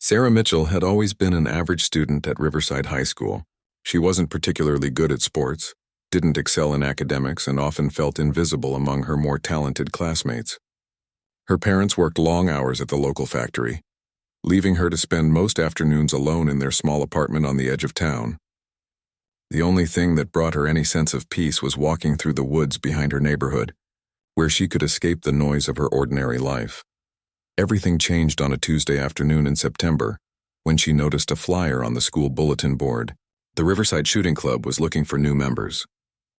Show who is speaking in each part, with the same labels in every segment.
Speaker 1: Sarah Mitchell had always been an average student at Riverside High School. She wasn't particularly good at sports, didn't excel in academics, and often felt invisible among her more talented classmates. Her parents worked long hours at the local factory, leaving her to spend most afternoons alone in their small apartment on the edge of town. The only thing that brought her any sense of peace was walking through the woods behind her neighborhood, where she could escape the noise of her ordinary life. Everything changed on a Tuesday afternoon in September, when she noticed a flyer on the school bulletin board. The Riverside Shooting Club was looking for new members.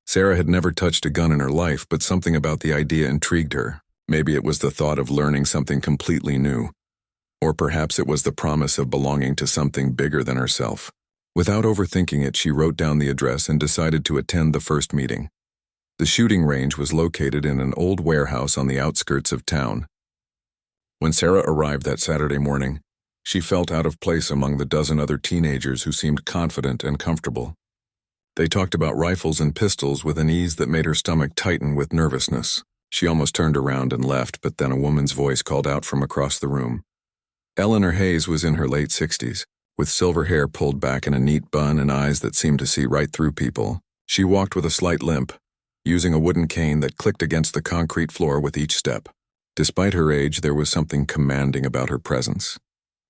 Speaker 1: Sarah had never touched a gun in her life, but something about the idea intrigued her. Maybe it was the thought of learning something completely new. Or perhaps it was the promise of belonging to something bigger than herself. Without overthinking it, she wrote down the address and decided to attend the first meeting. The shooting range was located in an old warehouse on the outskirts of town. When Sarah arrived that Saturday morning, she felt out of place among the dozen other teenagers who seemed confident and comfortable. They talked about rifles and pistols with an ease that made her stomach tighten with nervousness. She almost turned around and left, but then a woman's voice called out from across the room. Eleanor Hayes was in her late 60s, with silver hair pulled back in a neat bun and eyes that seemed to see right through people. She walked with a slight limp, using a wooden cane that clicked against the concrete floor with each step. Despite her age, there was something commanding about her presence.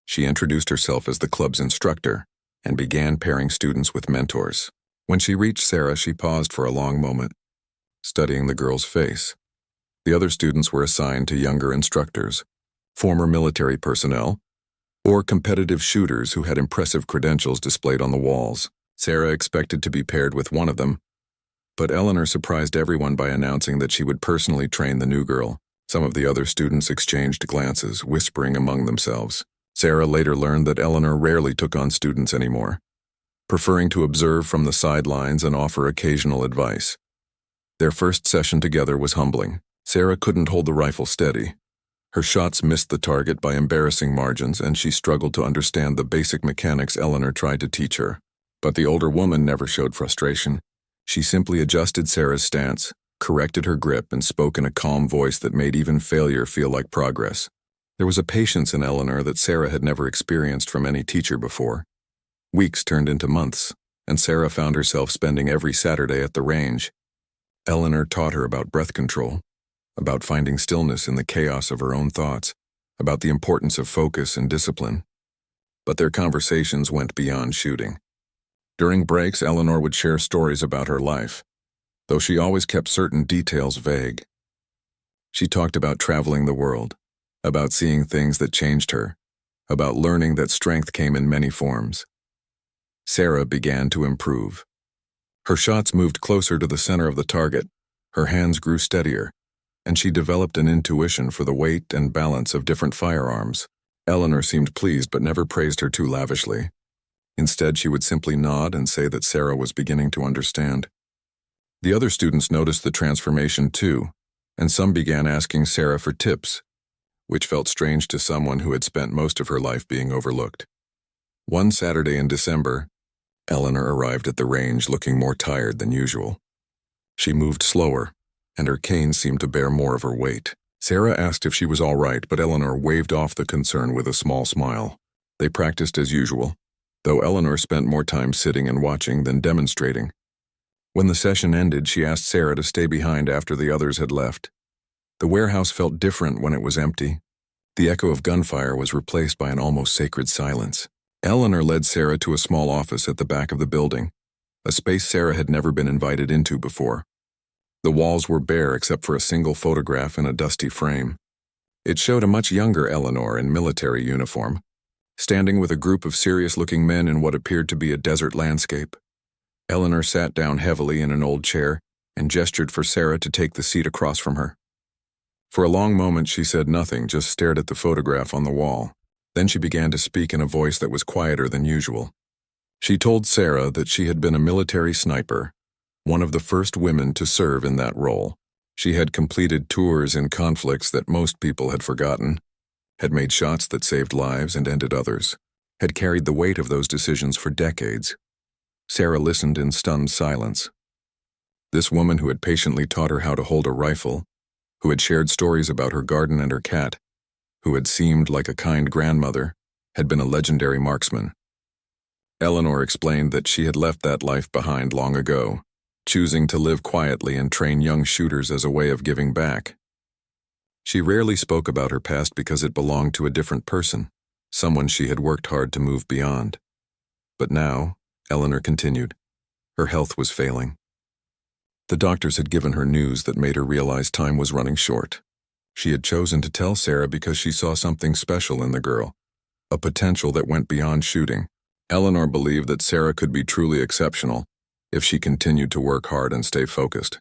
Speaker 1: She introduced herself as the club's instructor and began pairing students with mentors. When she reached Sarah, she paused for a long moment, studying the girl's face. The other students were assigned to younger instructors, former military personnel, or competitive shooters who had impressive credentials displayed on the walls. Sarah expected to be paired with one of them, but Eleanor surprised everyone by announcing that she would personally train the new girl. Some of the other students exchanged glances, whispering among themselves. Sarah later learned that Eleanor rarely took on students anymore, preferring to observe from the sidelines and offer occasional advice. Their first session together was humbling. Sarah couldn't hold the rifle steady. Her shots missed the target by embarrassing margins, and she struggled to understand the basic mechanics Eleanor tried to teach her. But the older woman never showed frustration. She simply adjusted Sarah's stance, corrected her grip, and spoke in a calm voice that made even failure feel like progress. There was a patience in Eleanor that Sarah had never experienced from any teacher before. Weeks turned into months, and Sarah found herself spending every Saturday at the range. Eleanor taught her about breath control, about finding stillness in the chaos of her own thoughts, about the importance of focus and discipline. But their conversations went beyond shooting. During breaks, Eleanor would share stories about her life, though she always kept certain details vague. She talked about traveling the world, about seeing things that changed her, about learning that strength came in many forms. Sarah began to improve. Her shots moved closer to the center of the target, her hands grew steadier, and she developed an intuition for the weight and balance of different firearms. Eleanor seemed pleased but never praised her too lavishly. Instead, she would simply nod and say that Sarah was beginning to understand. The other students noticed the transformation too, and some began asking Sarah for tips, which felt strange to someone who had spent most of her life being overlooked. One Saturday in December, Eleanor arrived at the range looking more tired than usual. She moved slower, and her cane seemed to bear more of her weight. Sarah asked if she was all right, but Eleanor waved off the concern with a small smile. They practiced as usual, though Eleanor spent more time sitting and watching than demonstrating. When the session ended, she asked Sarah to stay behind after the others had left. The warehouse felt different when it was empty. The echo of gunfire was replaced by an almost sacred silence. Eleanor led Sarah to a small office at the back of the building, a space Sarah had never been invited into before. The walls were bare except for a single photograph in a dusty frame. It showed a much younger Eleanor in military uniform, standing with a group of serious-looking men in what appeared to be a desert landscape. Eleanor sat down heavily in an old chair and gestured for Sarah to take the seat across from her. For a long moment she said nothing, just stared at the photograph on the wall. Then she began to speak in a voice that was quieter than usual. She told Sarah that she had been a military sniper, one of the first women to serve in that role. She had completed tours in conflicts that most people had forgotten, had made shots that saved lives and ended others, had carried the weight of those decisions for decades. Sarah listened in stunned silence. This woman who had patiently taught her how to hold a rifle, who had shared stories about her garden and her cat, who had seemed like a kind grandmother, had been a legendary marksman. Eleanor explained that she had left that life behind long ago, choosing to live quietly and train young shooters as a way of giving back. She rarely spoke about her past because it belonged to a different person, someone she had worked hard to move beyond. But now, Eleanor continued, her health was failing. The doctors had given her news that made her realize time was running short. She had chosen to tell Sarah because she saw something special in the girl, a potential that went beyond shooting. Eleanor believed that Sarah could be truly exceptional if she continued to work hard and stay focused.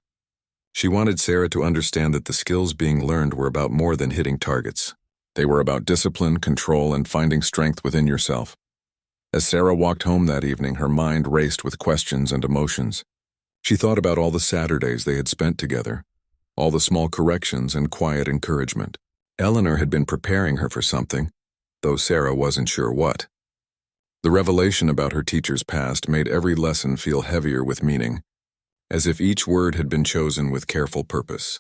Speaker 1: She wanted Sarah to understand that the skills being learned were about more than hitting targets. They were about discipline, control, and finding strength within yourself. As Sarah walked home that evening, her mind raced with questions and emotions. She thought about all the Saturdays they had spent together, all the small corrections and quiet encouragement. Eleanor had been preparing her for something, though Sarah wasn't sure what. The revelation about her teacher's past made every lesson feel heavier with meaning, as if each word had been chosen with careful purpose.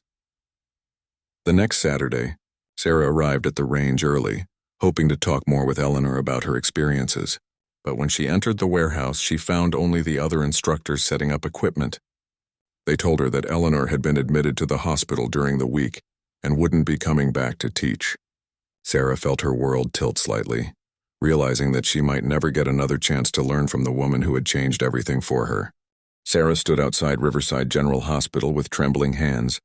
Speaker 1: The next Saturday, Sarah arrived at the range early, hoping to talk more with Eleanor about her experiences. But when she entered the warehouse, she found only the other instructors setting up equipment. They told her that Eleanor had been admitted to the hospital during the week and wouldn't be coming back to teach. Sarah felt her world tilt slightly, realizing that she might never get another chance to learn from the woman who had changed everything for her. Sarah stood outside Riverside General Hospital with trembling hands,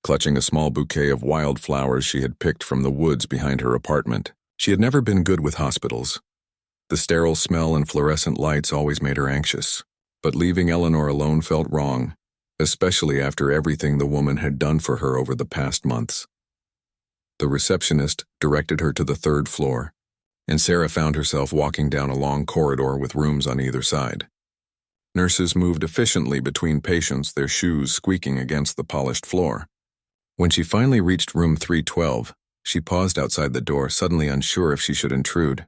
Speaker 1: clutching a small bouquet of wildflowers she had picked from the woods behind her apartment. She had never been good with hospitals. The sterile smell and fluorescent lights always made her anxious, but leaving Eleanor alone felt wrong, especially after everything the woman had done for her over the past months. The receptionist directed her to the third floor, and Sarah found herself walking down a long corridor with rooms on either side. Nurses moved efficiently between patients, their shoes squeaking against the polished floor. When she finally reached room 312, she paused outside the door, suddenly unsure if she should intrude.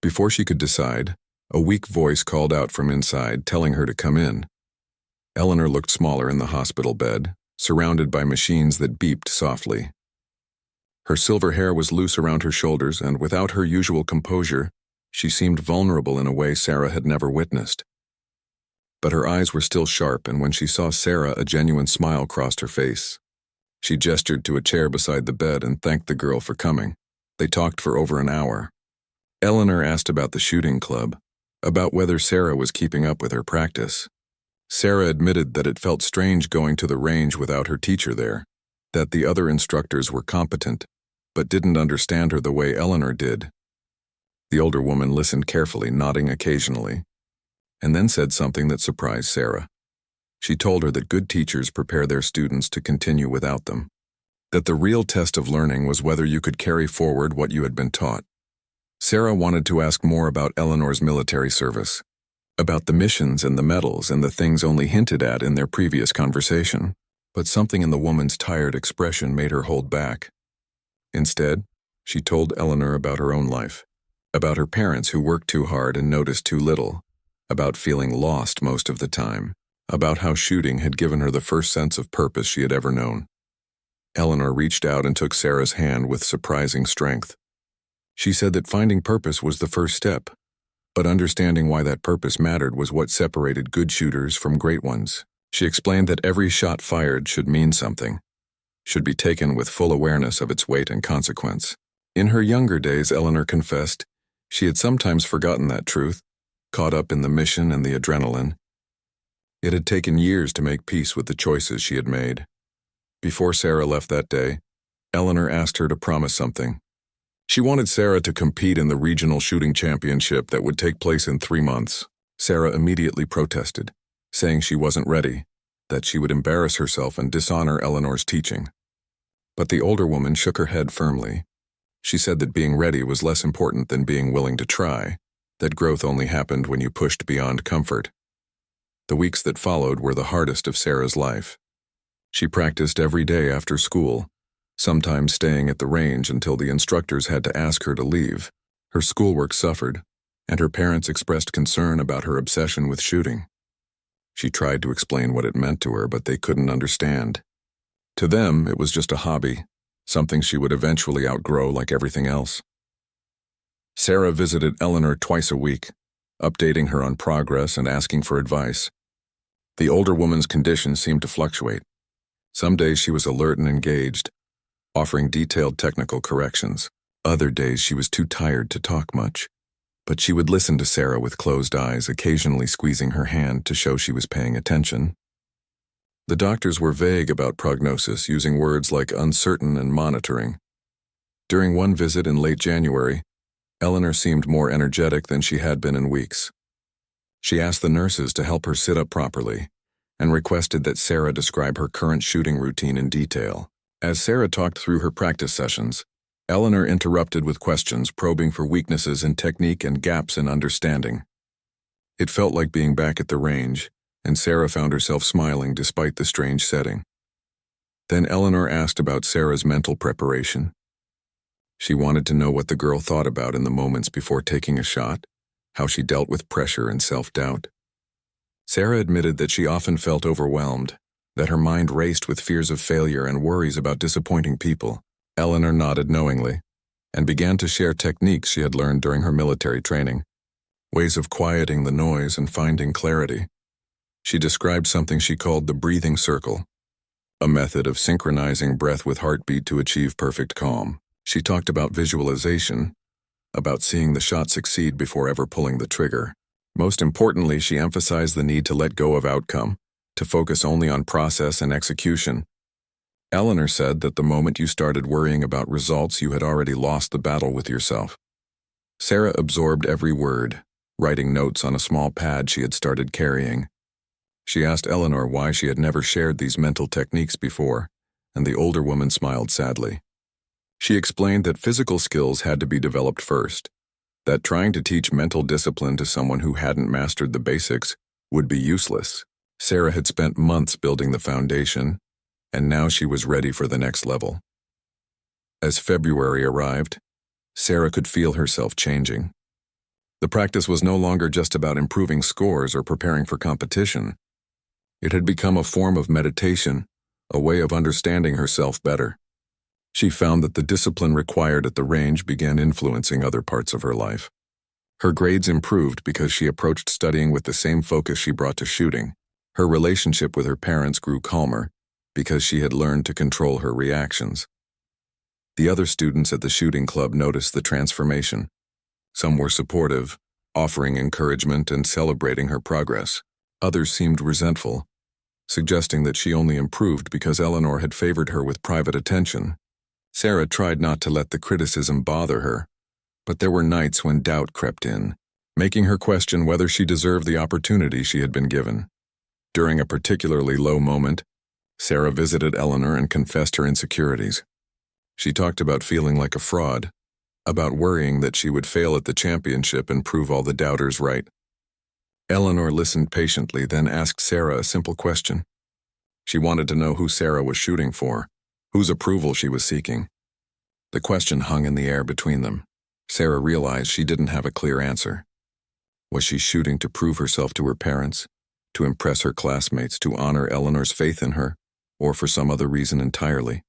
Speaker 1: Before she could decide, a weak voice called out from inside, telling her to come in. Eleanor looked smaller in the hospital bed, surrounded by machines that beeped softly. Her silver hair was loose around her shoulders, and without her usual composure, she seemed vulnerable in a way Sarah had never witnessed. But her eyes were still sharp, and when she saw Sarah, a genuine smile crossed her face. She gestured to a chair beside the bed and thanked the girl for coming. They talked for over an hour. Eleanor asked about the shooting club, about whether Sarah was keeping up with her practice. Sarah admitted that it felt strange going to the range without her teacher there, that the other instructors were competent, but didn't understand her the way Eleanor did. The older woman listened carefully, nodding occasionally, and then said something that surprised Sarah. She told her that good teachers prepare their students to continue without them, that the real test of learning was whether you could carry forward what you had been taught. Sarah wanted to ask more about Eleanor's military service, about the missions and the medals and the things only hinted at in their previous conversation, but something in the woman's tired expression made her hold back. Instead, she told Eleanor about her own life, about her parents who worked too hard and noticed too little, about feeling lost most of the time, about how shooting had given her the first sense of purpose she had ever known. Eleanor reached out and took Sarah's hand with surprising strength. She said that finding purpose was the first step, but understanding why that purpose mattered was what separated good shooters from great ones. She explained that every shot fired should mean something, should be taken with full awareness of its weight and consequence. In her younger days, Eleanor confessed, she had sometimes forgotten that truth, caught up in the mission and the adrenaline. It had taken years to make peace with the choices she had made. Before Sarah left that day, Eleanor asked her to promise something. She wanted Sarah to compete in the regional shooting championship that would take place in 3 months. Sarah immediately protested, saying she wasn't ready, that she would embarrass herself and dishonor Eleanor's teaching. But the older woman shook her head firmly. She said that being ready was less important than being willing to try, that growth only happened when you pushed beyond comfort. The weeks that followed were the hardest of Sarah's life. She practiced every day after school, sometimes staying at the range until the instructors had to ask her to leave. Her schoolwork suffered, and her parents expressed concern about her obsession with shooting. She tried to explain what it meant to her, but they couldn't understand. To them, it was just a hobby, something she would eventually outgrow like everything else. Sarah visited Eleanor twice a week, updating her on progress and asking for advice. The older woman's condition seemed to fluctuate. Some days she was alert and engaged, offering detailed technical corrections. Other days she was too tired to talk much, but she would listen to Sarah with closed eyes, occasionally squeezing her hand to show she was paying attention. The doctors were vague about prognosis, using words like uncertain and monitoring. During one visit in late January, Eleanor seemed more energetic than she had been in weeks. She asked the nurses to help her sit up properly and requested that Sarah describe her current shooting routine in detail. As Sarah talked through her practice sessions, Eleanor interrupted with questions, probing for weaknesses in technique and gaps in understanding. It felt like being back at the range, and Sarah found herself smiling despite the strange setting. Then Eleanor asked about Sarah's mental preparation. She wanted to know what the girl thought about in the moments before taking a shot, how she dealt with pressure and self-doubt. Sarah admitted that she often felt overwhelmed, that her mind raced with fears of failure and worries about disappointing people. Eleanor nodded knowingly and began to share techniques she had learned during her military training, ways of quieting the noise and finding clarity. She described something she called the breathing circle, a method of synchronizing breath with heartbeat to achieve perfect calm. She talked about visualization, about seeing the shot succeed before ever pulling the trigger. Most importantly, she emphasized the need to let go of outcome, to focus only on process and execution. Eleanor said that the moment you started worrying about results, you had already lost the battle with yourself. Sarah absorbed every word, writing notes on a small pad she had started carrying. She asked Eleanor why she had never shared these mental techniques before, and the older woman smiled sadly. She explained that physical skills had to be developed first, that trying to teach mental discipline to someone who hadn't mastered the basics would be useless. Sarah had spent months building the foundation, and now she was ready for the next level. As February arrived, Sarah could feel herself changing. The practice was no longer just about improving scores or preparing for competition. It had become a form of meditation, a way of understanding herself better. She found that the discipline required at the range began influencing other parts of her life. Her grades improved because she approached studying with the same focus she brought to shooting. Her relationship with her parents grew calmer because she had learned to control her reactions. The other students at the shooting club noticed the transformation. Some were supportive, offering encouragement and celebrating her progress. Others seemed resentful, suggesting that she only improved because Eleanor had favored her with private attention. Sarah tried not to let the criticism bother her, but there were nights when doubt crept in, making her question whether she deserved the opportunity she had been given. During a particularly low moment, Sarah visited Eleanor and confessed her insecurities. She talked about feeling like a fraud, about worrying that she would fail at the championship and prove all the doubters right. Eleanor listened patiently, then asked Sarah a simple question. She wanted to know who Sarah was shooting for, whose approval she was seeking. The question hung in the air between them. Sarah realized she didn't have a clear answer. Was she shooting to prove herself to her parents, to impress her classmates, to honor Eleanor's faith in her, or for some other reason entirely?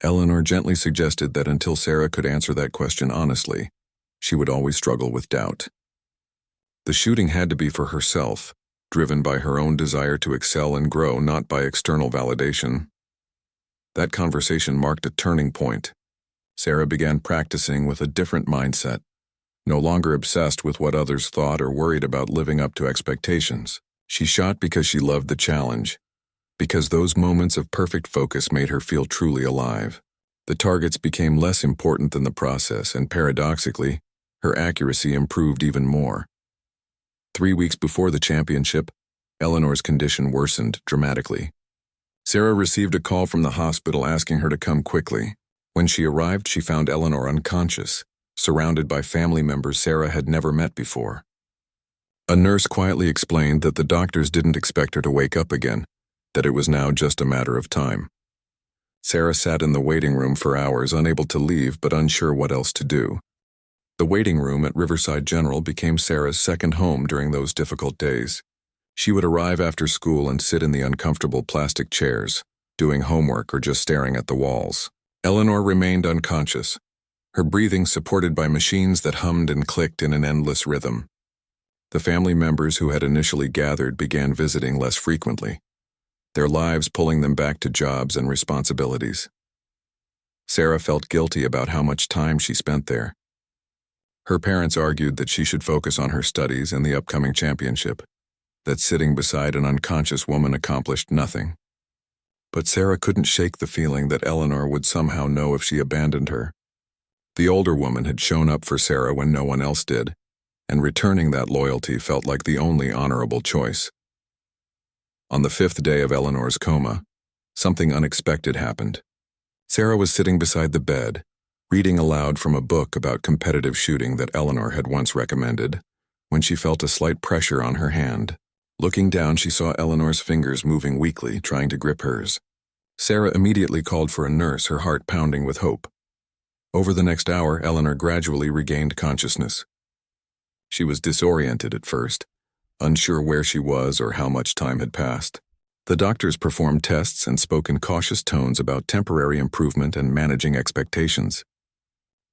Speaker 1: Eleanor gently suggested that until Sarah could answer that question honestly, she would always struggle with doubt. The shooting had to be for herself, driven by her own desire to excel and grow, not by external validation. That conversation marked a turning point. Sarah began practicing with a different mindset, no longer obsessed with what others thought or worried about living up to expectations. She shot because she loved the challenge, because those moments of perfect focus made her feel truly alive. The targets became less important than the process, and paradoxically, her accuracy improved even more. 3 weeks before the championship, Eleanor's condition worsened dramatically. Sarah received a call from the hospital asking her to come quickly. When she arrived, she found Eleanor unconscious, surrounded by family members Sarah had never met before. A nurse quietly explained that the doctors didn't expect her to wake up again, that it was now just a matter of time. Sarah sat in the waiting room for hours, unable to leave but unsure what else to do. The waiting room at Riverside General became Sarah's second home during those difficult days. She would arrive after school and sit in the uncomfortable plastic chairs, doing homework or just staring at the walls. Eleanor remained unconscious, her breathing supported by machines that hummed and clicked in an endless rhythm. The family members who had initially gathered began visiting less frequently, their lives pulling them back to jobs and responsibilities. Sarah felt guilty about how much time she spent there. Her parents argued that she should focus on her studies and the upcoming championship, that sitting beside an unconscious woman accomplished nothing. But Sarah couldn't shake the feeling that Eleanor would somehow know if she abandoned her. The older woman had shown up for Sarah when no one else did, and returning that loyalty felt like the only honorable choice. On the 5th day of Eleanor's coma, something unexpected happened. Sarah was sitting beside the bed, reading aloud from a book about competitive shooting that Eleanor had once recommended, when she felt a slight pressure on her hand. Looking down, she saw Eleanor's fingers moving weakly, trying to grip hers. Sarah immediately called for a nurse, her heart pounding with hope. Over the next hour, Eleanor gradually regained consciousness. She was disoriented at first, unsure where she was or how much time had passed. The doctors performed tests and spoke in cautious tones about temporary improvement and managing expectations.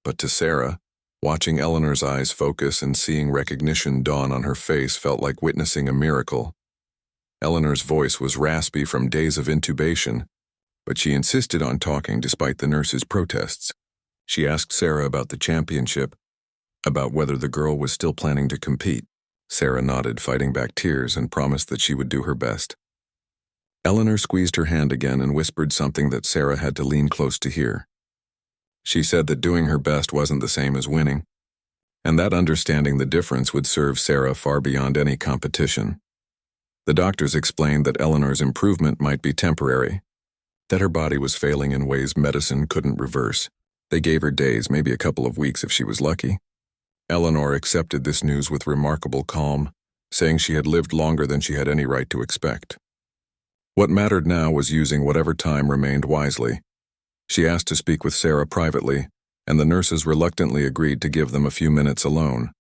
Speaker 1: But to Sarah, watching Eleanor's eyes focus and seeing recognition dawn on her face felt like witnessing a miracle. Eleanor's voice was raspy from days of intubation, but she insisted on talking despite the nurse's protests. She asked Sarah about the championship, about whether the girl was still planning to compete. Sarah nodded, fighting back tears, and promised that she would do her best. Eleanor squeezed her hand again and whispered something that Sarah had to lean close to hear. She said that doing her best wasn't the same as winning, and that understanding the difference would serve Sarah far beyond any competition. The doctors explained that Eleanor's improvement might be temporary, that her body was failing in ways medicine couldn't reverse. They gave her days, maybe a couple of weeks if she was lucky. Eleanor accepted this news with remarkable calm, saying she had lived longer than she had any right to expect. What mattered now was using whatever time remained wisely. She asked to speak with Sarah privately, and the nurses reluctantly agreed to give them a few minutes alone.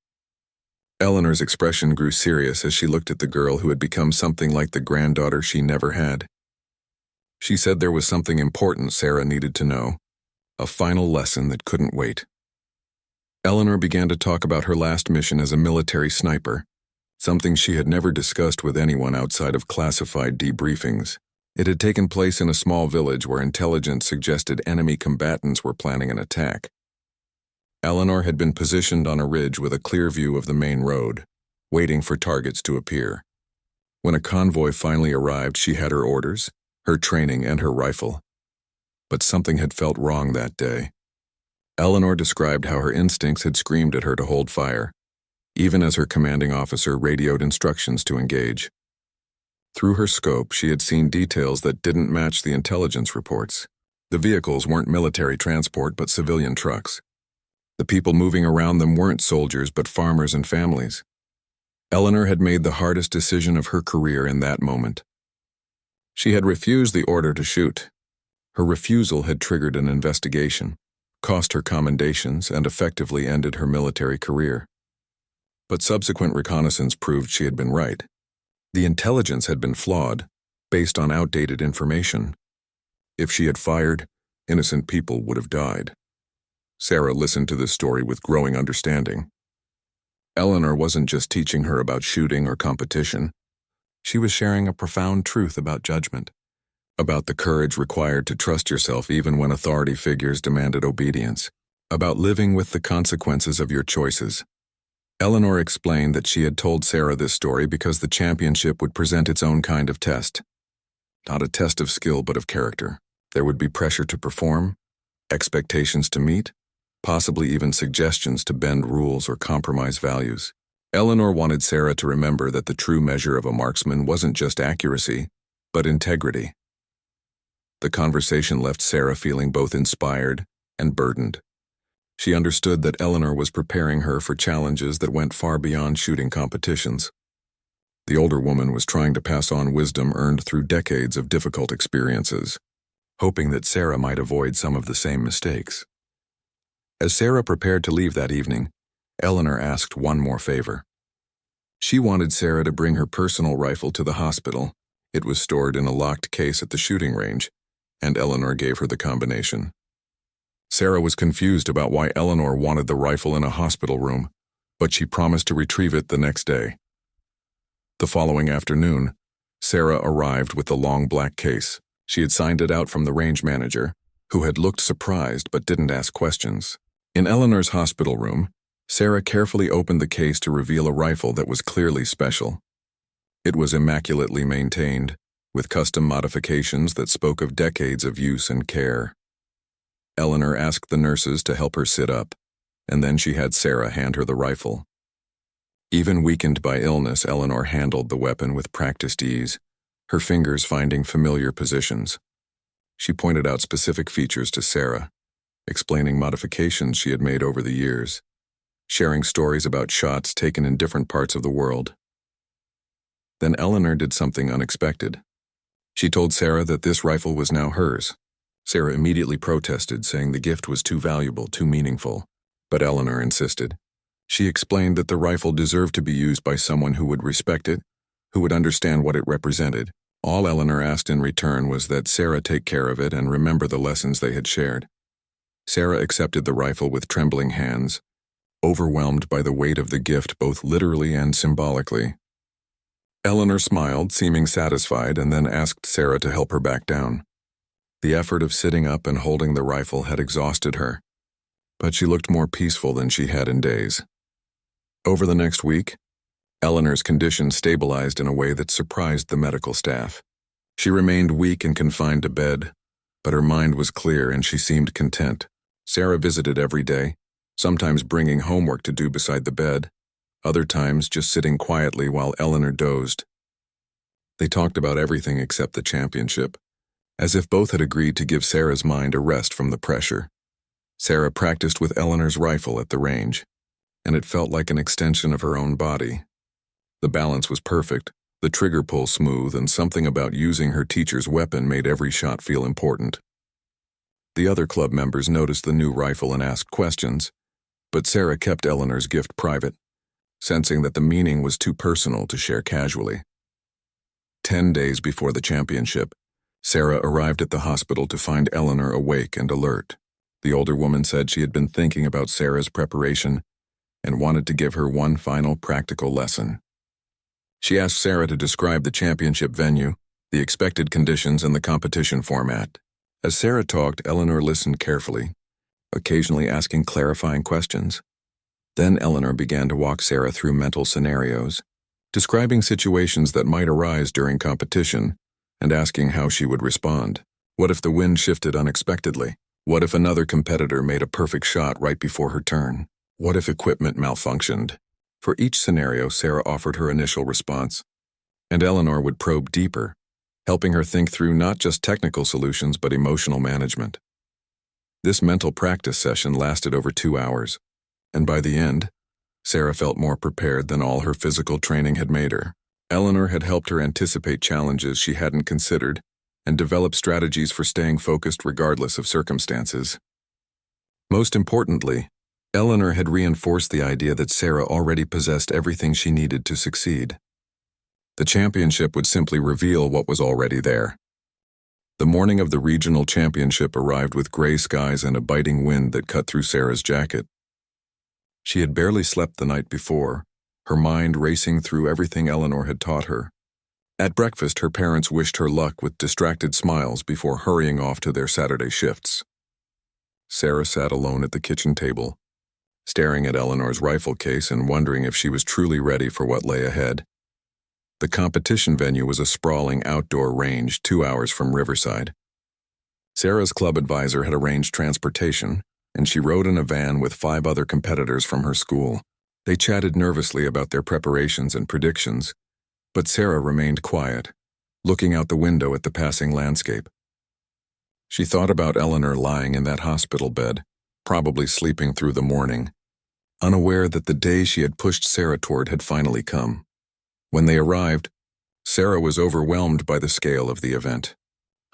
Speaker 1: Eleanor's expression grew serious as she looked at the girl who had become something like the granddaughter she never had. She said there was something important Sarah needed to know, a final lesson that couldn't wait. Eleanor began to talk about her last mission as a military sniper, something she had never discussed with anyone outside of classified debriefings. It had taken place in a small village where intelligence suggested enemy combatants were planning an attack. Eleanor had been positioned on a ridge with a clear view of the main road, waiting for targets to appear. When a convoy finally arrived, she had her orders, her training, and her rifle. But something had felt wrong that day. Eleanor described how her instincts had screamed at her to hold fire, even as her commanding officer radioed instructions to engage. Through her scope, she had seen details that didn't match the intelligence reports. The vehicles weren't military transport but civilian trucks. The people moving around them weren't soldiers but farmers and families. Eleanor had made the hardest decision of her career in that moment. She had refused the order to shoot. Her refusal had triggered an investigation, cost her commendations, and effectively ended her military career. But subsequent reconnaissance proved she had been right. The intelligence had been flawed, based on outdated information. If she had fired, innocent people would have died. Sarah listened to this story with growing understanding. Eleanor wasn't just teaching her about shooting or competition. She was sharing a profound truth about judgment, about the courage required to trust yourself even when authority figures demanded obedience, about living with the consequences of your choices. Eleanor explained that she had told Sarah this story because the championship would present its own kind of test. Not a test of skill, but of character. There would be pressure to perform, expectations to meet, possibly even suggestions to bend rules or compromise values. Eleanor wanted Sarah to remember that the true measure of a marksman wasn't just accuracy, but integrity. The conversation left Sarah feeling both inspired and burdened. She understood that Eleanor was preparing her for challenges that went far beyond shooting competitions. The older woman was trying to pass on wisdom earned through decades of difficult experiences, hoping that Sarah might avoid some of the same mistakes. As Sarah prepared to leave that evening, Eleanor asked one more favor. She wanted Sarah to bring her personal rifle to the hospital. It was stored in a locked case at the shooting range, and Eleanor gave her the combination. Sarah was confused about why Eleanor wanted the rifle in a hospital room, but she promised to retrieve it the next day. The following afternoon, Sarah arrived with the long black case. She had signed it out from the range manager, who had looked surprised but didn't ask questions. In Eleanor's hospital room, Sarah carefully opened the case to reveal a rifle that was clearly special. It was immaculately maintained, with custom modifications that spoke of decades of use and care. Eleanor asked the nurses to help her sit up, and then she had Sarah hand her the rifle. Even weakened by illness, Eleanor handled the weapon with practiced ease, her fingers finding familiar positions. She pointed out specific features to Sarah, explaining modifications she had made over the years, sharing stories about shots taken in different parts of the world. Then Eleanor did something unexpected. She told Sarah that this rifle was now hers. Sarah immediately protested, saying the gift was too valuable, too meaningful, but Eleanor insisted. She explained that the rifle deserved to be used by someone who would respect it, who would understand what it represented. All Eleanor asked in return was that Sarah take care of it and remember the lessons they had shared. Sarah accepted the rifle with trembling hands, overwhelmed by the weight of the gift both literally and symbolically. Eleanor smiled, seeming satisfied, and then asked Sarah to help her back down. The effort of sitting up and holding the rifle had exhausted her, but she looked more peaceful than she had in days. Over the next week, Eleanor's condition stabilized in a way that surprised the medical staff. She remained weak and confined to bed, but her mind was clear and she seemed content. Sarah visited every day, sometimes bringing homework to do beside the bed, other times just sitting quietly while Eleanor dozed. They talked about everything except the championship, as if both had agreed to give Sarah's mind a rest from the pressure. Sarah practiced with Eleanor's rifle at the range, and it felt like an extension of her own body. The balance was perfect, the trigger pull smooth, and something about using her teacher's weapon made every shot feel important. The other club members noticed the new rifle and asked questions, but Sarah kept Eleanor's gift private, sensing that the meaning was too personal to share casually. 10 days before the championship, Sarah arrived at the hospital to find Eleanor awake and alert. The older woman said she had been thinking about Sarah's preparation and wanted to give her one final practical lesson. She asked Sarah to describe the championship venue, the expected conditions, and the competition format. As Sarah talked, Eleanor listened carefully, occasionally asking clarifying questions. Then Eleanor began to walk Sarah through mental scenarios, describing situations that might arise during competition and asking how she would respond. What if the wind shifted unexpectedly? What if another competitor made a perfect shot right before her turn? What if equipment malfunctioned? For each scenario, Sarah offered her initial response, and Eleanor would probe deeper, helping her think through not just technical solutions but emotional management. This mental practice session lasted over 2 hours, and by the end, Sarah felt more prepared than all her physical training had made her. Eleanor had helped her anticipate challenges she hadn't considered and develop strategies for staying focused regardless of circumstances. Most importantly, Eleanor had reinforced the idea that Sarah already possessed everything she needed to succeed. The championship would simply reveal what was already there. The morning of the regional championship arrived with gray skies and a biting wind that cut through Sarah's jacket. She had barely slept the night before, her mind racing through everything Eleanor had taught her. At breakfast, her parents wished her luck with distracted smiles before hurrying off to their Saturday shifts. Sarah sat alone at the kitchen table, staring at Eleanor's rifle case and wondering if she was truly ready for what lay ahead. The competition venue was a sprawling outdoor range 2 hours from Riverside. Sarah's club advisor had arranged transportation, and she rode in a van with 5 other competitors from her school. They chatted nervously about their preparations and predictions, but Sarah remained quiet, looking out the window at the passing landscape. She thought about Eleanor lying in that hospital bed, probably sleeping through the morning, unaware that the day she had pushed Sarah toward had finally come. When they arrived, Sarah was overwhelmed by the scale of the event.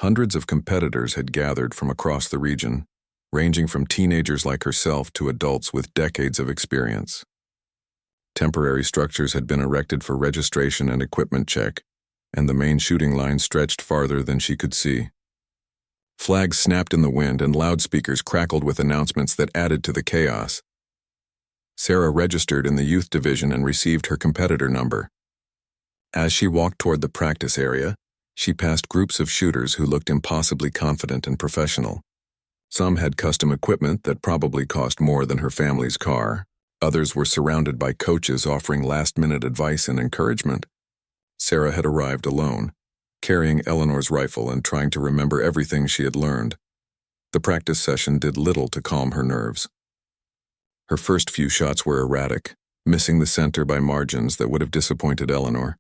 Speaker 1: Hundreds of competitors had gathered from across the region, ranging from teenagers like herself to adults with decades of experience. Temporary structures had been erected for registration and equipment check, and the main shooting line stretched farther than she could see. Flags snapped in the wind and loudspeakers crackled with announcements that added to the chaos. Sarah registered in the youth division and received her competitor number. As she walked toward the practice area, she passed groups of shooters who looked impossibly confident and professional. Some had custom equipment that probably cost more than her family's car. Others were surrounded by coaches offering last-minute advice and encouragement. Sarah had arrived alone, carrying Eleanor's rifle and trying to remember everything she had learned. The practice session did little to calm her nerves. Her first few shots were erratic, missing the center by margins that would have disappointed Eleanor.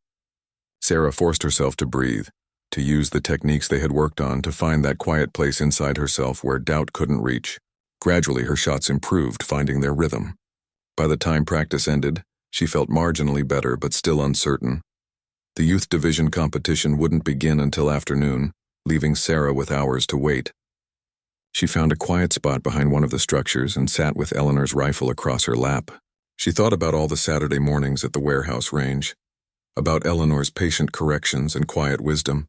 Speaker 1: Sarah forced herself to breathe, to use the techniques they had worked on to find that quiet place inside herself where doubt couldn't reach. Gradually, her shots improved, finding their rhythm. By the time practice ended, she felt marginally better but still uncertain. The youth division competition wouldn't begin until afternoon, leaving Sarah with hours to wait. She found a quiet spot behind one of the structures and sat with Eleanor's rifle across her lap. She thought about all the Saturday mornings at the warehouse range, about Eleanor's patient corrections and quiet wisdom.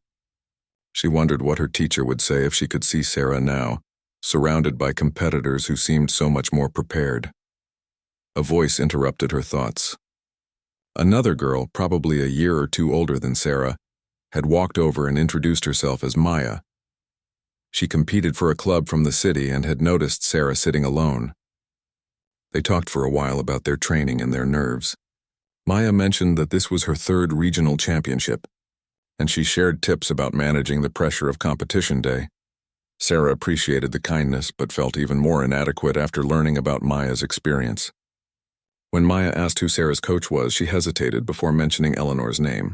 Speaker 1: She wondered what her teacher would say if she could see Sarah now, surrounded by competitors who seemed so much more prepared. A voice interrupted her thoughts. Another girl, probably a year or two older than Sarah, had walked over and introduced herself as Maya. She competed for a club from the city and had noticed Sarah sitting alone. They talked for a while about their training and their nerves. Maya mentioned that this was her third regional championship, and she shared tips about managing the pressure of competition day. Sarah appreciated the kindness but felt even more inadequate after learning about Maya's experience. When Maya asked who Sarah's coach was, she hesitated before mentioning Eleanor's name.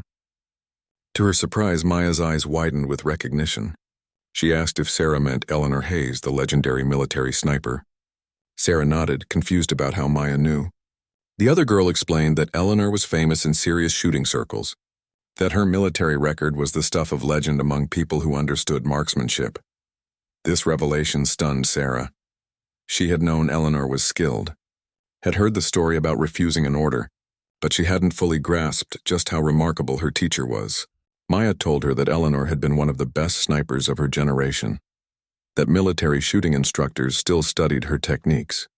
Speaker 1: To her surprise, Maya's eyes widened with recognition. She asked if Sarah meant Eleanor Hayes, the legendary military sniper. Sarah nodded, confused about how Maya knew. The other girl explained that Eleanor was famous in serious shooting circles, that her military record was the stuff of legend among people who understood marksmanship. This revelation stunned Sarah. She had known Eleanor was skilled, had heard the story about refusing an order, but she hadn't fully grasped just how remarkable her teacher was. Maya told her that Eleanor had been one of the best snipers of her generation, that military shooting instructors still studied her techniques.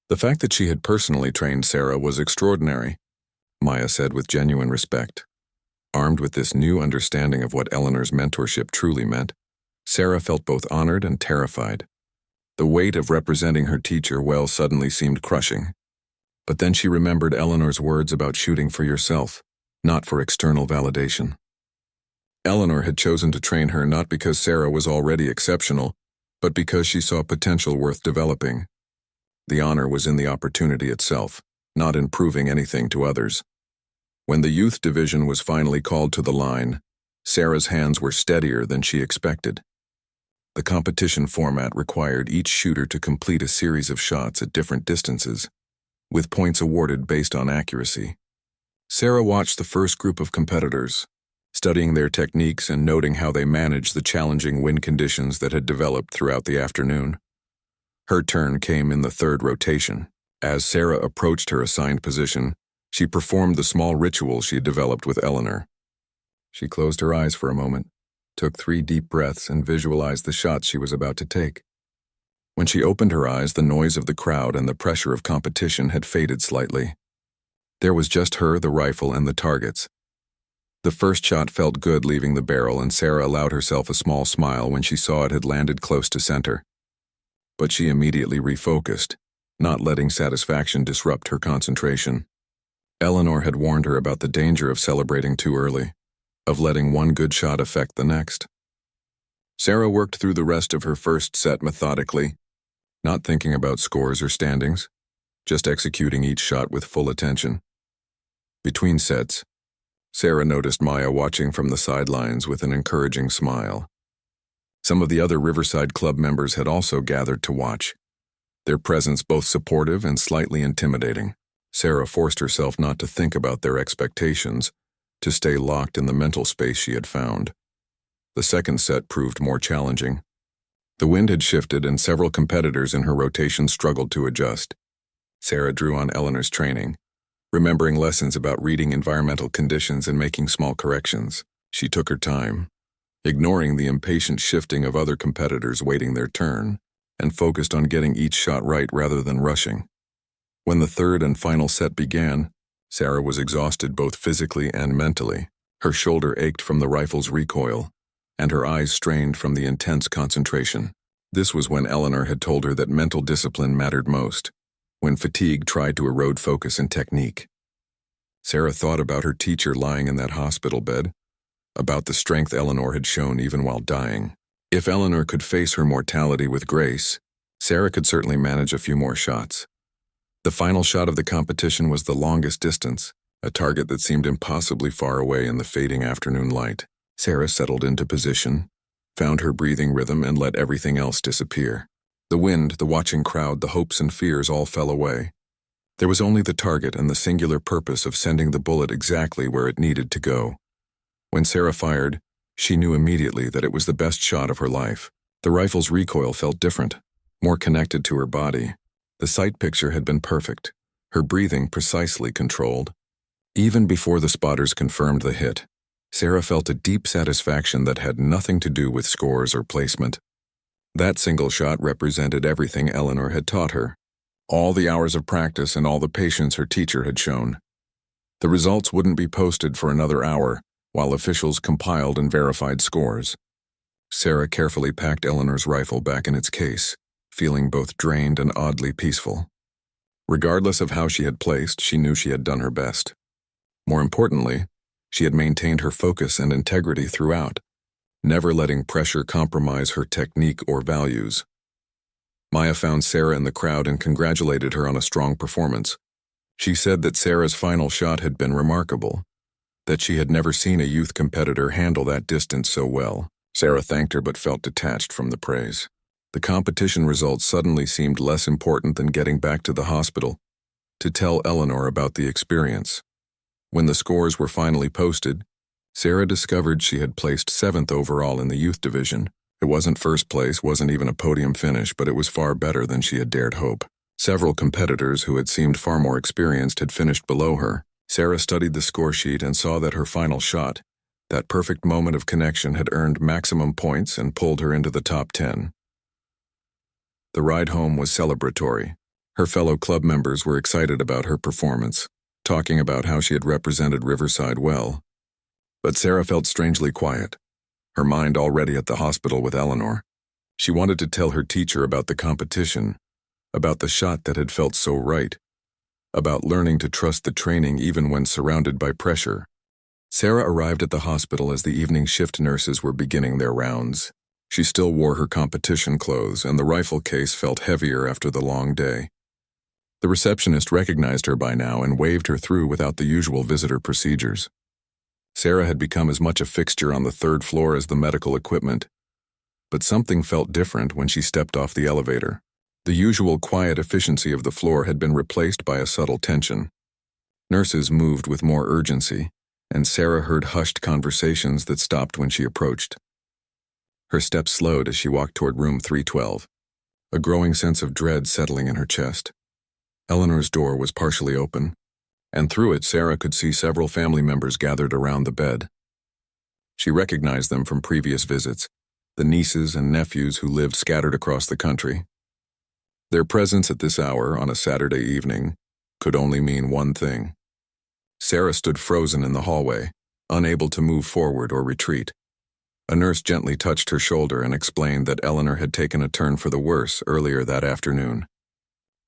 Speaker 1: The fact that she had personally trained Sarah was extraordinary, Maya said with genuine respect. Armed with this new understanding of what Eleanor's mentorship truly meant, Sarah felt both honored and terrified. The weight of representing her teacher well suddenly seemed crushing. But then she remembered Eleanor's words about shooting for yourself, not for external validation. Eleanor had chosen to train her not because Sarah was already exceptional, but because she saw potential worth developing. The honor was in the opportunity itself, not in proving anything to others. When the youth division was finally called to the line, Sarah's hands were steadier than she expected. The competition format required each shooter to complete a series of shots at different distances, with points awarded based on accuracy. Sarah watched the first group of competitors, studying their techniques and noting how they managed the challenging wind conditions that had developed throughout the afternoon. Her turn came in the third rotation. As Sarah approached her assigned position, she performed the small ritual she had developed with Eleanor. She closed her eyes for a moment, took 3 deep breaths, and visualized the shots she was about to take. When she opened her eyes, the noise of the crowd and the pressure of competition had faded slightly. There was just her, the rifle, and the targets. The first shot felt good leaving the barrel, and Sarah allowed herself a small smile when she saw it had landed close to center. But she immediately refocused, not letting satisfaction disrupt her concentration. Eleanor had warned her about the danger of celebrating too early, of letting one good shot affect the next. Sarah worked through the rest of her first set methodically, not thinking about scores or standings, just executing each shot with full attention. Between sets, Sarah noticed Maya watching from the sidelines with an encouraging smile. Some of the other Riverside Club members had also gathered to watch, their presence both supportive and slightly intimidating. Sarah forced herself not to think about their expectations, to stay locked in the mental space she had found. The second set proved more challenging. The wind had shifted and several competitors in her rotation struggled to adjust. Sarah drew on Eleanor's training, remembering lessons about reading environmental conditions and making small corrections. She took her time, ignoring the impatient shifting of other competitors waiting their turn, and focused on getting each shot right rather than rushing. When the third and final set began, Sarah was exhausted both physically and mentally. Her shoulder ached from the rifle's recoil, and her eyes strained from the intense concentration. This was when Eleanor had told her that mental discipline mattered most, when fatigue tried to erode focus and technique. Sarah thought about her teacher lying in that hospital bed, about the strength Eleanor had shown even while dying. If Eleanor could face her mortality with grace, Sarah could certainly manage a few more shots. The final shot of the competition was the longest distance, a target that seemed impossibly far away in the fading afternoon light. Sarah settled into position, found her breathing rhythm, and let everything else disappear. The wind, the watching crowd, the hopes and fears all fell away. There was only the target and the singular purpose of sending the bullet exactly where it needed to go. When Sarah fired, she knew immediately that it was the best shot of her life. The rifle's recoil felt different, more connected to her body. The sight picture had been perfect, her breathing precisely controlled. Even before the spotters confirmed the hit, Sarah felt a deep satisfaction that had nothing to do with scores or placement. That single shot represented everything Eleanor had taught her, all the hours of practice and all the patience her teacher had shown. The results wouldn't be posted for another hour, while officials compiled and verified scores. Sarah carefully packed Eleanor's rifle back in its case, feeling both drained and oddly peaceful. Regardless of how she had placed, she knew she had done her best. More importantly, she had maintained her focus and integrity throughout, never letting pressure compromise her technique or values. Maya found Sarah in the crowd and congratulated her on a strong performance. She said that Sarah's final shot had been remarkable, that she had never seen a youth competitor handle that distance so well. Sarah thanked her but felt detached from the praise. The competition results suddenly seemed less important than getting back to the hospital to tell Eleanor about the experience. When the scores were finally posted, Sarah discovered she had placed 7th overall in the youth division. It wasn't first place, wasn't even a podium finish, but it was far better than she had dared hope. Several competitors who had seemed far more experienced had finished below her. Sarah studied the score sheet and saw that her final shot, that perfect moment of connection, had earned maximum points and pulled her into the top 10. The ride home was celebratory. Her fellow club members were excited about her performance, talking about how she had represented Riverside well. But Sarah felt strangely quiet, her mind already at the hospital with Eleanor. She wanted to tell her teacher about the competition, about the shot that had felt so right, about learning to trust the training even when surrounded by pressure. Sarah arrived at the hospital as the evening shift nurses were beginning their rounds. She still wore her competition clothes, and the rifle case felt heavier after the long day. The receptionist recognized her by now and waved her through without the usual visitor procedures. Sarah had become as much a fixture on the 3rd floor as the medical equipment, but something felt different when she stepped off the elevator. The usual quiet efficiency of the floor had been replaced by a subtle tension. Nurses moved with more urgency, and Sarah heard hushed conversations that stopped when she approached. Her steps slowed as she walked toward room 312, a growing sense of dread settling in her chest. Eleanor's door was partially open, and through it Sarah could see several family members gathered around the bed. She recognized them from previous visits, the nieces and nephews who lived scattered across the country. Their presence at this hour on a Saturday evening could only mean one thing. Sarah stood frozen in the hallway, unable to move forward or retreat. A nurse gently touched her shoulder and explained that Eleanor had taken a turn for the worse earlier that afternoon.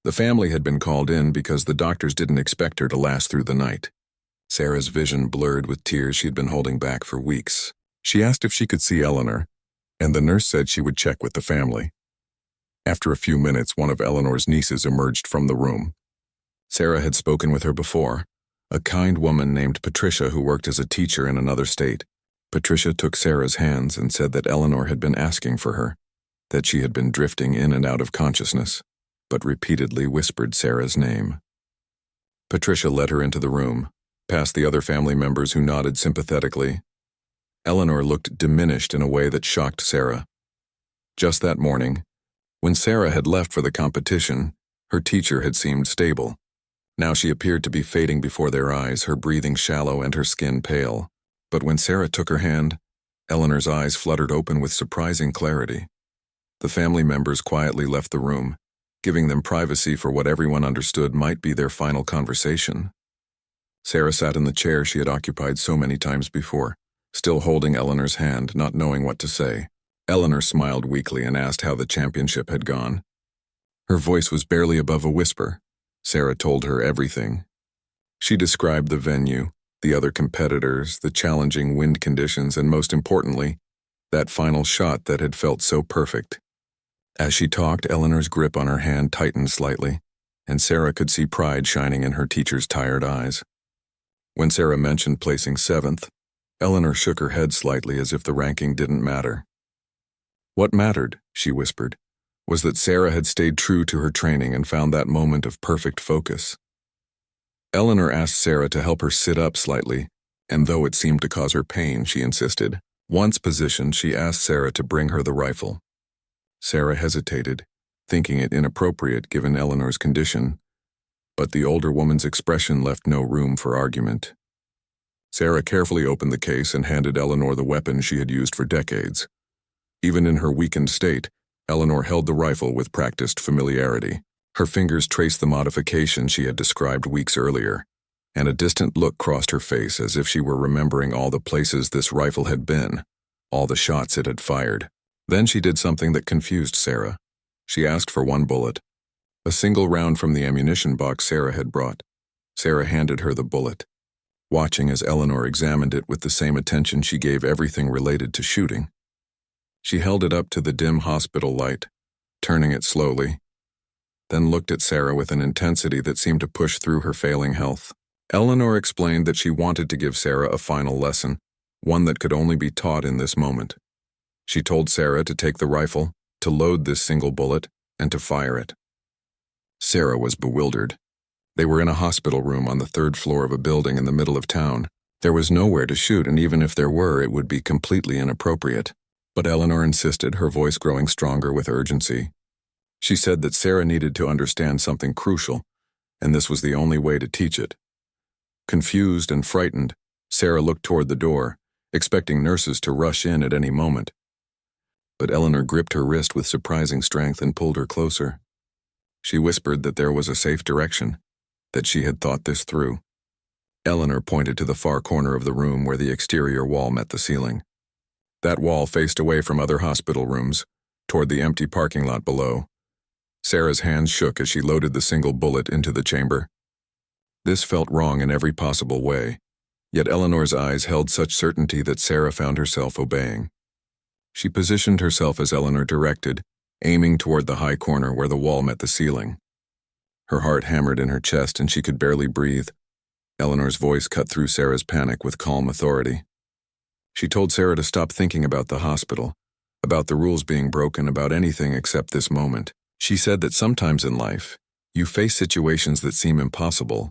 Speaker 1: The family had been called in because the doctors didn't expect her to last through the night. Sarah's vision blurred with tears she'd been holding back for weeks. She asked if she could see Eleanor, and the nurse said she would check with the family. After a few minutes, one of Eleanor's nieces emerged from the room. Sarah had spoken with her before, a kind woman named Patricia who worked as a teacher in another state. Patricia took Sarah's hands and said that Eleanor had been asking for her, that she had been drifting in and out of consciousness, but repeatedly whispered Sarah's name. Patricia led her into the room, past the other family members who nodded sympathetically. Eleanor looked diminished in a way that shocked Sarah. Just that morning, when Sarah had left for the competition, her teacher had seemed stable. Now she appeared to be fading before their eyes, her breathing shallow and her skin pale. But when Sarah took her hand, Eleanor's eyes fluttered open with surprising clarity. The family members quietly left the room, giving them privacy for what everyone understood might be their final conversation. Sarah sat in the chair she had occupied so many times before, still holding Eleanor's hand, not knowing what to say. Eleanor smiled weakly and asked how the championship had gone. Her voice was barely above a whisper. Sarah told her everything. She described the venue, the other competitors, the challenging wind conditions, and most importantly, that final shot that had felt so perfect. As she talked, Eleanor's grip on her hand tightened slightly, and Sarah could see pride shining in her teacher's tired eyes. When Sarah mentioned placing 7th, Eleanor shook her head slightly as if the ranking didn't matter. What mattered, she whispered, was that Sarah had stayed true to her training and found that moment of perfect focus. Eleanor asked Sarah to help her sit up slightly, and though it seemed to cause her pain, she insisted. Once positioned, she asked Sarah to bring her the rifle. Sarah hesitated, thinking it inappropriate given Eleanor's condition, but the older woman's expression left no room for argument. Sarah carefully opened the case and handed Eleanor the weapon she had used for decades. Even in her weakened state, Eleanor held the rifle with practiced familiarity. Her fingers traced the modification she had described weeks earlier, and a distant look crossed her face as if she were remembering all the places this rifle had been, all the shots it had fired. Then she did something that confused Sarah. She asked for 1 bullet, a single round from the ammunition box Sarah had brought. Sarah handed her the bullet, watching as Eleanor examined it with the same attention she gave everything related to shooting. She held it up to the dim hospital light, turning it slowly, then looked at Sarah with an intensity that seemed to push through her failing health. Eleanor explained that she wanted to give Sarah a final lesson, one that could only be taught in this moment. She told Sarah to take the rifle, to load this single bullet, and to fire it. Sarah was bewildered. They were in a hospital room on the 3rd floor of a building in the middle of town. There was nowhere to shoot, and even if there were, it would be completely inappropriate. But Eleanor insisted, her voice growing stronger with urgency. She said that Sarah needed to understand something crucial, and this was the only way to teach it. Confused and frightened, Sarah looked toward the door, expecting nurses to rush in at any moment. But Eleanor gripped her wrist with surprising strength and pulled her closer. She whispered that there was a safe direction, that she had thought this through. Eleanor pointed to the far corner of the room where the exterior wall met the ceiling. That wall faced away from other hospital rooms, toward the empty parking lot below. Sarah's hands shook as she loaded the single bullet into the chamber. This felt wrong in every possible way, yet Eleanor's eyes held such certainty that Sarah found herself obeying. She positioned herself as Eleanor directed, aiming toward the high corner where the wall met the ceiling. Her heart hammered in her chest and she could barely breathe. Eleanor's voice cut through Sarah's panic with calm authority. She told Sarah to stop thinking about the hospital, about the rules being broken, about anything except this moment. She said that sometimes in life, you face situations that seem impossible,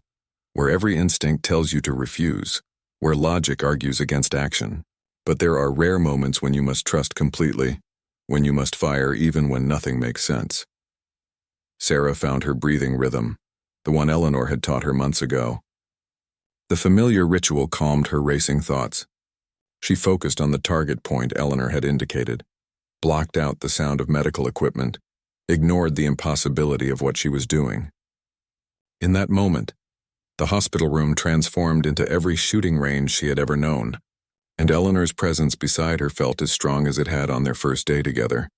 Speaker 1: where every instinct tells you to refuse, where logic argues against action. But there are rare moments when you must trust completely, when you must fire even when nothing makes sense. Sarah found her breathing rhythm, the one Eleanor had taught her months ago. The familiar ritual calmed her racing thoughts. She focused on the target point Eleanor had indicated, blocked out the sound of medical equipment, ignored the impossibility of what she was doing. In that moment, the hospital room transformed into every shooting range she had ever known, and Eleanor's presence beside her felt as strong as it had on their first day together.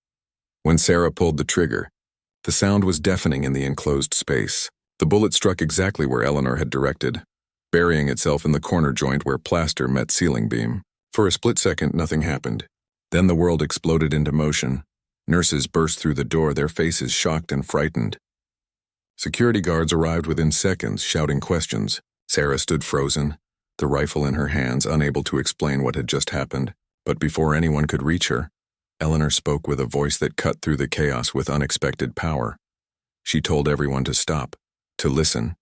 Speaker 1: When Sarah pulled the trigger, the sound was deafening in the enclosed space. The bullet struck exactly where Eleanor had directed, burying itself in the corner joint where plaster met ceiling beam. For a split second, nothing happened. Then the world exploded into motion. Nurses burst through the door, their faces shocked and frightened. Security guards arrived within seconds, shouting questions. Sarah stood frozen, the rifle in her hands, unable to explain what had just happened. But before anyone could reach her, Eleanor spoke with a voice that cut through the chaos with unexpected power. She told everyone to stop, to listen,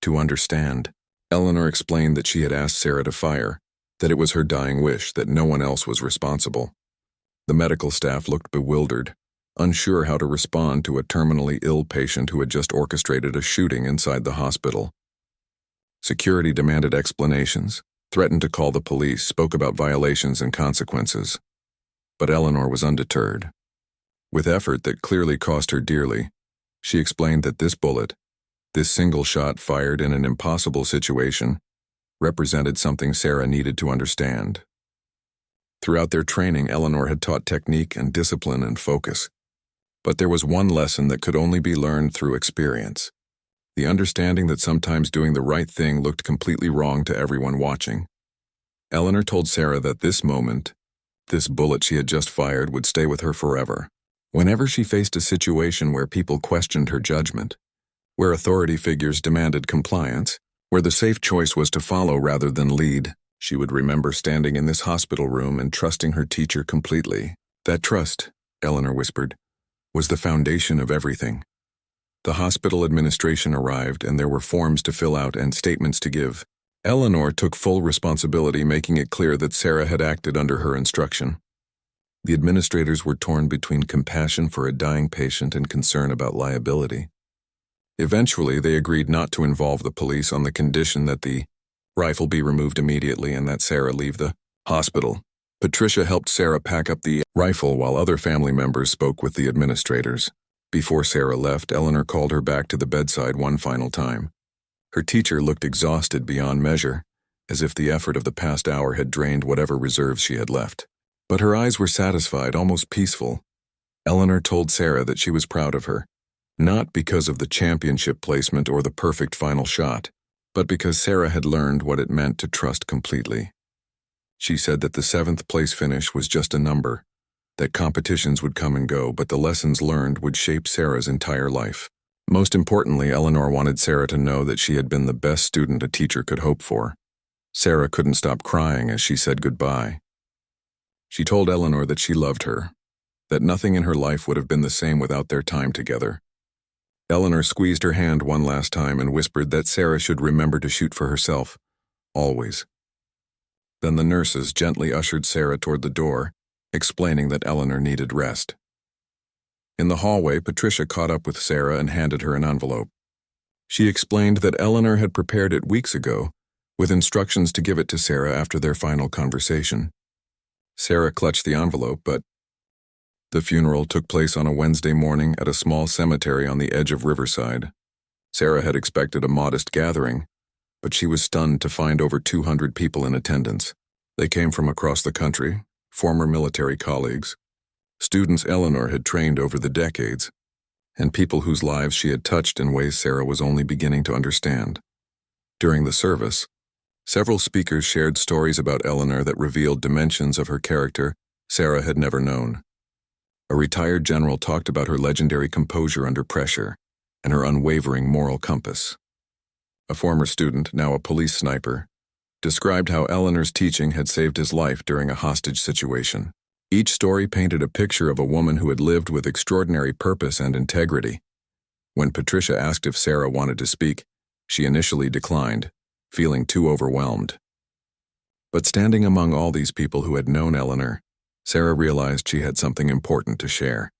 Speaker 1: to understand. Eleanor explained that she had asked Sarah to fire, that it was her dying wish, that no one else was responsible. The medical staff looked bewildered, unsure how to respond to a terminally ill patient who had just orchestrated a shooting inside the hospital. Security demanded explanations, threatened to call the police, spoke about violations and consequences. But Eleanor was undeterred. With effort that clearly cost her dearly, she explained that this bullet, this single shot fired in an impossible situation, represented something Sarah needed to understand. Throughout their training, Eleanor had taught technique and discipline and focus. But there was one lesson that could only be learned through experience: the understanding that sometimes doing the right thing looked completely wrong to everyone watching. Eleanor told Sarah that this moment, this bullet she had just fired, would stay with her forever. Whenever she faced a situation where people questioned her judgment, where authority figures demanded compliance, where the safe choice was to follow rather than lead, she would remember standing in this hospital room and trusting her teacher completely. That trust, Eleanor whispered, was the foundation of everything. The hospital administration arrived, and there were forms to fill out and statements to give. Eleanor took full responsibility, making it clear that Sarah had acted under her instruction. The administrators were torn between compassion for a dying patient and concern about liability. Eventually, they agreed not to involve the police on the condition that the rifle be removed immediately and that Sarah leave the hospital. Patricia helped Sarah pack up the rifle while other family members spoke with the administrators. Before Sarah left, Eleanor called her back to the bedside one final time. Her teacher looked exhausted beyond measure, as if the effort of the past hour had drained whatever reserves she had left. But her eyes were satisfied, almost peaceful. Eleanor told Sarah that she was proud of her, not because of the championship placement or the perfect final shot, but because Sarah had learned what it meant to trust completely. She said that the 7th place finish was just a number, that competitions would come and go, but the lessons learned would shape Sarah's entire life. Most importantly, Eleanor wanted Sarah to know that she had been the best student a teacher could hope for. Sarah couldn't stop crying as she said goodbye. She told Eleanor that she loved her, that nothing in her life would have been the same without their time together. Eleanor squeezed her hand one last time and whispered that Sarah should remember to shoot for herself, always. Then the nurses gently ushered Sarah toward the door, explaining that Eleanor needed rest. In the hallway, Patricia caught up with Sarah and handed her an envelope. She explained that Eleanor had prepared it weeks ago, with instructions to give it to Sarah after their final conversation. Sarah clutched the envelope, but the funeral took place on a Wednesday morning at a small cemetery on the edge of Riverside. Sarah had expected a modest gathering, but she was stunned to find over 200 people in attendance. They came from across the country, former military colleagues, students Eleanor had trained over the decades, and people whose lives she had touched in ways Sarah was only beginning to understand. During the service, several speakers shared stories about Eleanor that revealed dimensions of her character Sarah had never known. A retired general talked about her legendary composure under pressure and her unwavering moral compass. A former student, now a police sniper, described how Eleanor's teaching had saved his life during a hostage situation. Each story painted a picture of a woman who had lived with extraordinary purpose and integrity. When Patricia asked if Sarah wanted to speak, she initially declined, feeling too overwhelmed. But standing among all these people who had known Eleanor, Sarah realized she had something important to share.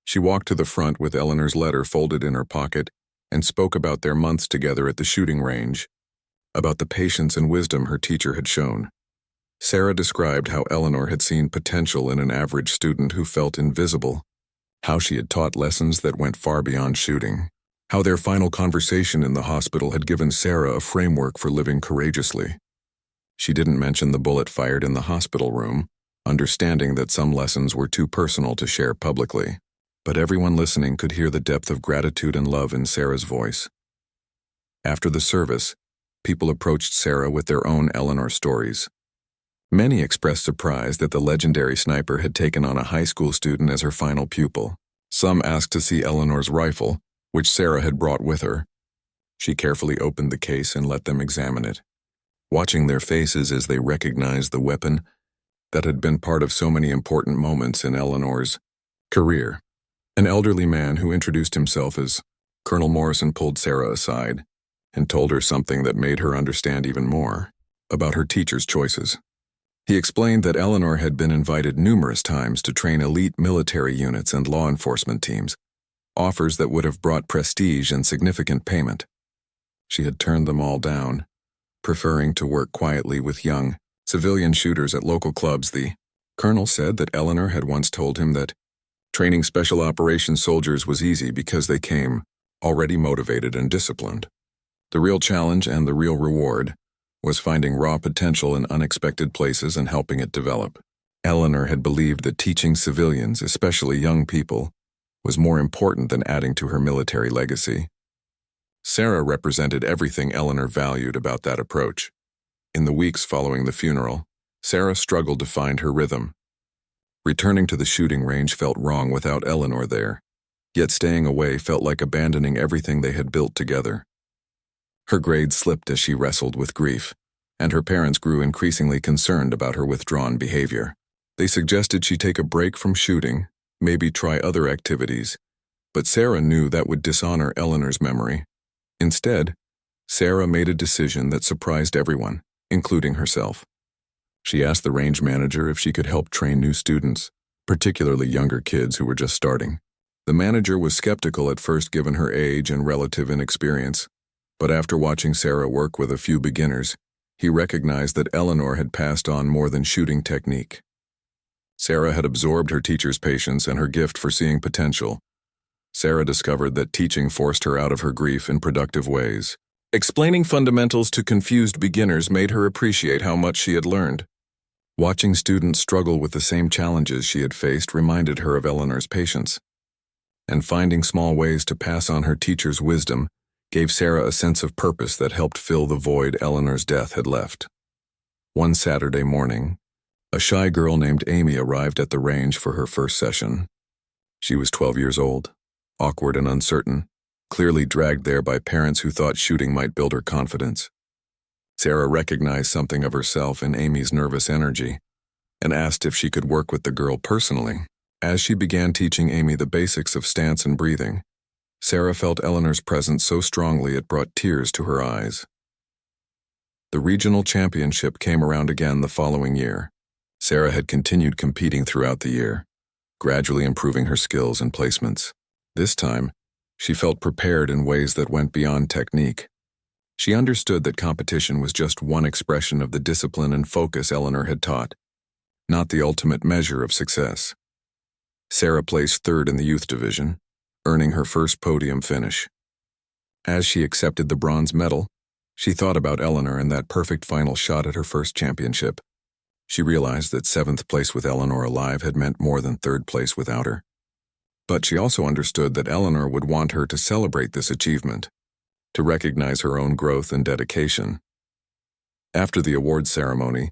Speaker 1: She walked to the front with Eleanor's letter folded in her pocket and spoke about their months together at the shooting range, about the patience and wisdom her teacher had shown. Sarah described how Eleanor had seen potential in an average student who felt invisible, how she had taught lessons that went far beyond shooting, how their final conversation in the hospital had given Sarah a framework for living courageously. She didn't mention the bullet fired in the hospital room, understanding that some lessons were too personal to share publicly, but everyone listening could hear the depth of gratitude and love in Sarah's voice. After the service, people approached Sarah with their own Eleanor stories. Many expressed surprise that the legendary sniper had taken on a high school student as her final pupil. Some asked to see Eleanor's rifle, which Sarah had brought with her. She carefully opened the case and let them examine it, watching their faces as they recognized the weapon that had been part of so many important moments in Eleanor's career. An elderly man who introduced himself as Colonel Morrison pulled Sarah aside and told her something that made her understand even more about her teacher's choices. He explained that Eleanor had been invited numerous times to train elite military units and law enforcement teams, offers that would have brought prestige and significant payment. She had turned them all down, preferring to work quietly with young, civilian shooters at local clubs. The Colonel said that Eleanor had once told him that training special operations soldiers was easy because they came already motivated and disciplined. The real challenge and the real reward was finding raw potential in unexpected places and helping it develop. Eleanor had believed that teaching civilians, especially young people, was more important than adding to her military legacy. Sarah represented everything Eleanor valued about that approach. In the weeks following the funeral, Sarah struggled to find her rhythm. Returning to the shooting range felt wrong without Eleanor there, yet staying away felt like abandoning everything they had built together. Her grades slipped as she wrestled with grief, and her parents grew increasingly concerned about her withdrawn behavior. They suggested she take a break from shooting, maybe try other activities, but Sarah knew that would dishonor Eleanor's memory. Instead, Sarah made a decision that surprised everyone, including herself. She asked the range manager if she could help train new students, particularly younger kids who were just starting. The manager was skeptical at first given her age and relative inexperience, but after watching Sarah work with a few beginners, he recognized that Eleanor had passed on more than shooting technique. Sarah had absorbed her teacher's patience and her gift for seeing potential. Sarah discovered that teaching forced her out of her grief in productive ways. Explaining fundamentals to confused beginners made her appreciate how much she had learned. Watching students struggle with the same challenges she had faced reminded her of Eleanor's patience. And finding small ways to pass on her teacher's wisdom gave Sarah a sense of purpose that helped fill the void Eleanor's death had left. One Saturday morning, a shy girl named Amy arrived at the range for her first session. She was 12 years old, awkward and uncertain, clearly dragged there by parents who thought shooting might build her confidence. Sarah recognized something of herself in Amy's nervous energy and asked if she could work with the girl personally. As she began teaching Amy the basics of stance and breathing, Sarah felt Eleanor's presence so strongly it brought tears to her eyes. The regional championship came around again the following year. Sarah had continued competing throughout the year, gradually improving her skills and placements. This time, she felt prepared in ways that went beyond technique. She understood that competition was just one expression of the discipline and focus Eleanor had taught, not the ultimate measure of success. Sarah placed third in the youth division, earning her first podium finish. As she accepted the bronze medal, she thought about Eleanor and that perfect final shot at her first championship. She realized that 7th place with Eleanor alive had meant more than 3rd place without her. But she also understood that Eleanor would want her to celebrate this achievement, to recognize her own growth and dedication. After the awards ceremony,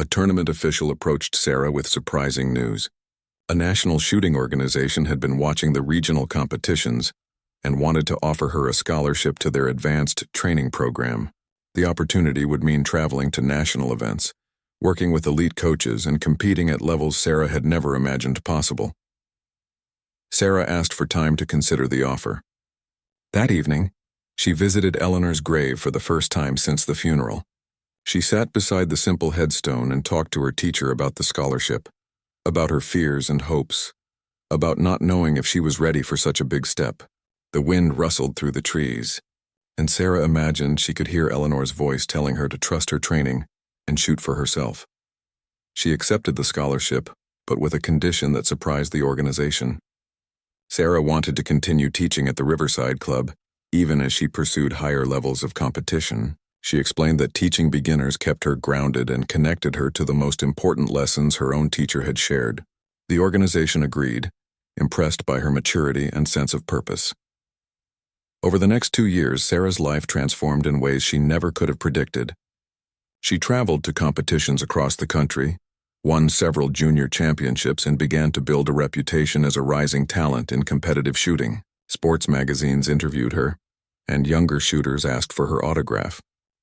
Speaker 1: a tournament official approached Sarah with surprising news. A national shooting organization had been watching the regional competitions and wanted to offer her a scholarship to their advanced training program. The opportunity would mean traveling to national events, working with elite coaches, and competing at levels Sarah had never imagined possible. Sarah asked for time to consider the offer. That evening, she visited Eleanor's grave for the first time since the funeral. She sat beside the simple headstone and talked to her teacher about the scholarship, about her fears and hopes, about not knowing if she was ready for such a big step. The wind rustled through the trees, and Sarah imagined she could hear Eleanor's voice telling her to trust her training and shoot for herself. She accepted the scholarship, but with a condition that surprised the organization. Sarah wanted to continue teaching at the Riverside Club, even as she pursued higher levels of competition. She explained that teaching beginners kept her grounded and connected her to the most important lessons her own teacher had shared. The organization agreed, impressed by her maturity and sense of purpose. Over the next 2 years, Sarah's life transformed in ways she never could have predicted. She traveled to competitions across the country, won several junior championships, and began to build a reputation as a rising talent in competitive shooting. Sports magazines interviewed her, and younger shooters asked for her autograph.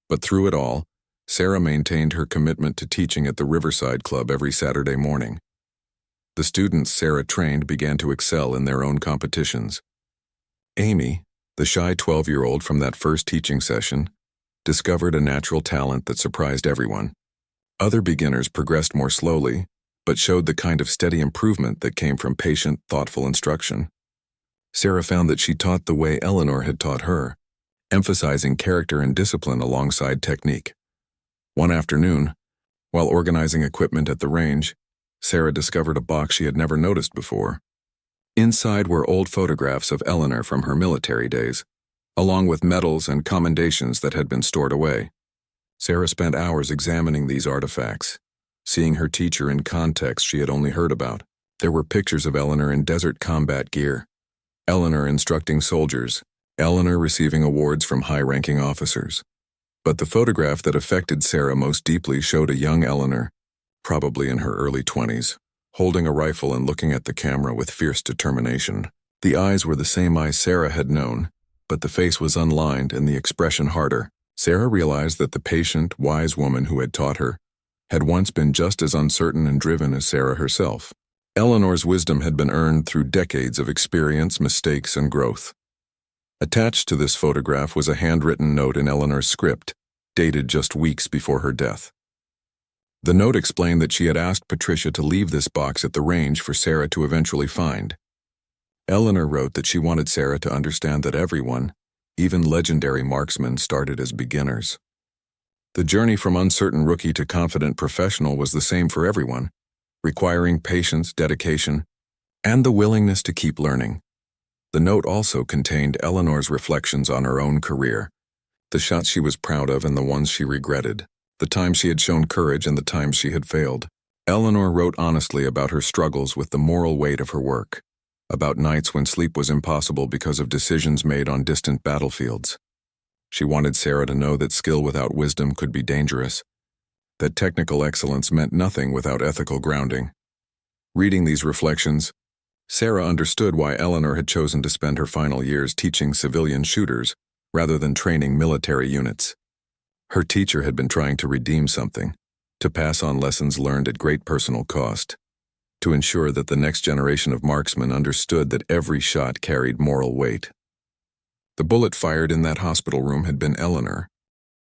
Speaker 1: But through it all, Sarah maintained her commitment to teaching at the Riverside Club every Saturday morning. The students Sarah trained began to excel in their own competitions. Amy, the shy 12-year-old from that first teaching session, discovered a natural talent that surprised everyone. Other beginners progressed more slowly, but showed the kind of steady improvement that came from patient, thoughtful instruction. Sarah found that she taught the way Eleanor had taught her, emphasizing character and discipline alongside technique. One afternoon, while organizing equipment at the range, Sarah discovered a box she had never noticed before. Inside were old photographs of Eleanor from her military days, along with medals and commendations that had been stored away. Sarah spent hours examining these artifacts, seeing her teacher in context she had only heard about. There were pictures of Eleanor in desert combat gear, Eleanor instructing soldiers, Eleanor receiving awards from high-ranking officers. But the photograph that affected Sarah most deeply showed a young Eleanor, probably in her early 20s, holding a rifle and looking at the camera with fierce determination. The eyes were the same eyes Sarah had known, but the face was unlined and the expression harder. Sarah realized that the patient, wise woman who had taught her had once been just as uncertain and driven as Sarah herself. Eleanor's wisdom had been earned through decades of experience, mistakes, and growth. Attached to this photograph was a handwritten note in Eleanor's script, dated just weeks before her death. The note explained that she had asked Patricia to leave this box at the range for Sarah to eventually find. Eleanor wrote that she wanted Sarah to understand that everyone, even legendary marksmen, started as beginners. The journey from uncertain rookie to confident professional was the same for everyone, requiring patience, dedication, and the willingness to keep learning. The note also contained Eleanor's reflections on her own career, the shots she was proud of and the ones she regretted, the times she had shown courage and the times she had failed. Eleanor wrote honestly about her struggles with the moral weight of her work, about nights when sleep was impossible because of decisions made on distant battlefields. She wanted Sarah to know that skill without wisdom could be dangerous, that technical excellence meant nothing without ethical grounding. Reading these reflections, Sarah understood why Eleanor had chosen to spend her final years teaching civilian shooters rather than training military units. Her teacher had been trying to redeem something, to pass on lessons learned at great personal cost, to ensure that the next generation of marksmen understood that every shot carried moral weight. The bullet fired in that hospital room had been Eleanor,